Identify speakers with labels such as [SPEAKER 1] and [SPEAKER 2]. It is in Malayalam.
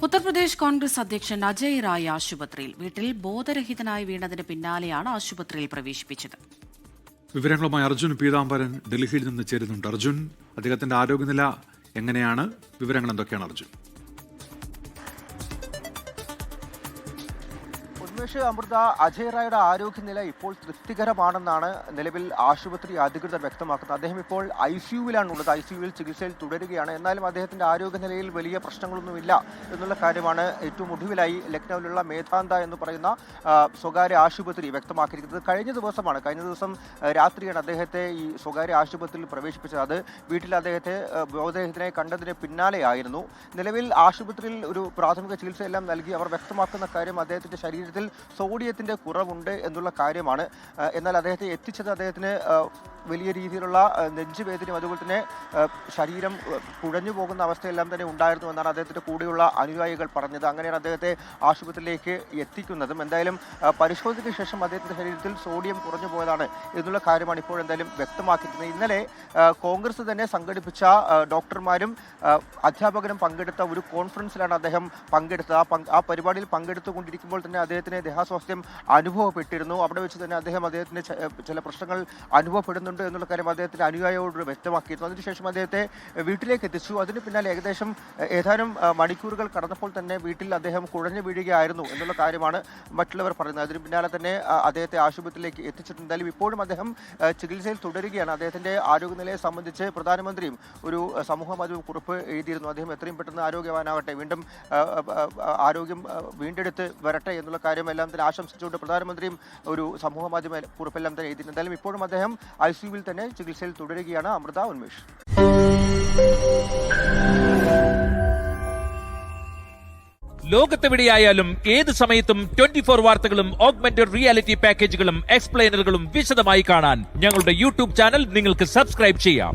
[SPEAKER 1] ഉത്തർപ്രദേശ് കോൺഗ്രസ് അധ്യക്ഷൻ അജയ് റായ് ആശുപത്രിയിൽ. വീട്ടിൽ ബോധരഹിതനായി വീണതിന് പിന്നാലെയാണ് ആശുപത്രിയിൽ പ്രവേശിപ്പിച്ചത്.
[SPEAKER 2] വിവരങ്ങളുമായി അർജുൻ പീതാംബരൻ ഡൽഹിയിൽ നിന്ന് ചേരുന്നുണ്ട്. അർജുൻ, അദ്ദേഹത്തിന്റെ ആരോഗ്യനില എങ്ങനെയാണ്? വിവരങ്ങൾ എന്തൊക്കെയാണ് അർജുൻ?
[SPEAKER 3] അമൃത, അജയ് റായുടെ ആരോഗ്യനില ഇപ്പോൾ തൃപ്തികരമാണെന്നാണ് നിലവിൽ ആശുപത്രി അധികൃതർ വ്യക്തമാക്കുന്നത്. അദ്ദേഹം ഇപ്പോൾ ICUവിലാണുള്ളത്. ICUവിൽ ചികിത്സയിൽ തുടരുകയാണ്. എന്നാലും അദ്ദേഹത്തിന്റെ ആരോഗ്യനിലയിൽ വലിയ പ്രശ്നങ്ങളൊന്നുമില്ല എന്നുള്ള കാര്യമാണ് ഏറ്റവും ഒടുവിലായി ലക്നൌവിലുള്ള മേധാന്ത എന്ന് പറയുന്ന സ്വകാര്യ ആശുപത്രി വ്യക്തമാക്കിയിരിക്കുന്നത്. കഴിഞ്ഞ ദിവസം രാത്രിയാണ് അദ്ദേഹത്തെ ഈ സ്വകാര്യ ആശുപത്രിയിൽ പ്രവേശിപ്പിച്ചത്. അത് വീട്ടിൽ അദ്ദേഹത്തെ ബോധരഹിതനായി കണ്ടതിന് പിന്നാലെയായിരുന്നു. നിലവിൽ ആശുപത്രിയിൽ ഒരു പ്രാഥമിക ചികിത്സയെല്ലാം നൽകി അവർ വ്യക്തമാക്കുന്ന കാര്യം അദ്ദേഹത്തിന്റെ ശരീരത്തിൽ സോഡിയത്തിന്റെ കുറവുണ്ട് എന്നുള്ള കാര്യമാണ്. എന്നാൽ അദ്ദേഹത്തെ എത്തിച്ചത് അദ്ദേഹത്തിന് വലിയ രീതിയിലുള്ള നെഞ്ചുവേദനയും അതുപോലെ തന്നെ ശരീരം കുഴഞ്ഞു പോകുന്ന അവസ്ഥയെല്ലാം തന്നെ ഉണ്ടായിരുന്നു എന്നാണ് അദ്ദേഹത്തിന്റെ കൂടെയുള്ള അനുയായികൾ പറഞ്ഞത്. അങ്ങനെയാണ് അദ്ദേഹത്തെ ആശുപത്രിയിലേക്ക് എത്തിക്കുന്നതും. എന്തായാലും പരിശോധനയ്ക്ക് ശേഷം അദ്ദേഹത്തിന്റെ ശരീരത്തിൽ സോഡിയം കുറഞ്ഞു പോയതാണ് എന്നുള്ള കാര്യമാണ് ഇപ്പോൾ എന്തായാലും വ്യക്തമാക്കിയിരിക്കുന്നത്. ഇന്നലെ കോൺഗ്രസ് തന്നെ സംഘടിപ്പിച്ച ഡോക്ടർമാരും അധ്യാപകരും പങ്കെടുത്ത ഒരു കോൺഫറൻസിലാണ് അദ്ദേഹം പങ്കെടുത്തത്. ആ പരിപാടിയിൽ പങ്കെടുത്തുകൊണ്ടിരിക്കുമ്പോൾ തന്നെ അദ്ദേഹത്തിന് ദേഹാസ്വാസ്ഥ്യം അനുഭവപ്പെട്ടിരുന്നു. അവിടെ വെച്ച് തന്നെ അദ്ദേഹത്തിന് ചില പ്രശ്നങ്ങൾ അനുഭവപ്പെടുന്നുണ്ട് എന്നുള്ള കാര്യം അദ്ദേഹത്തിന്റെ അനുയായിയോട് വ്യക്തമാക്കിയിരുന്നു. അതിനുശേഷം അദ്ദേഹത്തെ വീട്ടിലേക്ക് എത്തിച്ചു. അതിന് പിന്നാലെ ഏതാനും മണിക്കൂറുകൾ കടന്നപ്പോൾ തന്നെ വീട്ടിൽ അദ്ദേഹം കുഴഞ്ഞു വീഴുകയായിരുന്നു എന്നുള്ള കാര്യമാണ് മറ്റുള്ളവർ പറയുന്നത്. അതിന് പിന്നാലെ തന്നെ അദ്ദേഹത്തെ ആശുപത്രിയിലേക്ക് എത്തിച്ചിട്ടുണ്ട്. എന്തായാലും ഇപ്പോഴും അദ്ദേഹം ചികിത്സയിൽ തുടരുകയാണ്. അദ്ദേഹത്തിന്റെ ആരോഗ്യനിലയെ സംബന്ധിച്ച് പ്രധാനമന്ത്രിയും ഒരു സമൂഹ മാധ്യമ കുറിപ്പ് എഴുതിയിരുന്നു. അദ്ദേഹം എത്രയും പെട്ടെന്ന് ആരോഗ്യവാനാകട്ടെ, വീണ്ടും ആരോഗ്യം വീണ്ടെടുത്ത് വരട്ടെ എന്നുള്ള കാര്യമെല്ലാം തന്നെ ആശംസിച്ചുകൊണ്ട് പ്രധാനമന്ത്രിയും ഒരു സമൂഹ മാധ്യമ കുറിപ്പെല്ലാം തന്നെ എഴുതിയിട്ടുണ്ട്. എന്തായാലും ഇപ്പോഴും അദ്ദേഹം ICUവിൽ തന്നെ ചികിത്സയിൽ തുടരുകയാണ്. അമൃത, ഉന്മേഷ്.
[SPEAKER 4] ലോകത്തെവിടെയായാലും ഏത് സമയത്തും 24 വാർത്തകളും ഓഗ്മെന്റഡ് റിയാലിറ്റി പാക്കേജുകളും എക്സ്പ്ലെയിനറുകളും വിശദമായി കാണാൻ ഞങ്ങളുടെ YouTube ചാനൽ നിങ്ങൾക്ക് സബ്സ്ക്രൈബ് ചെയ്യാം.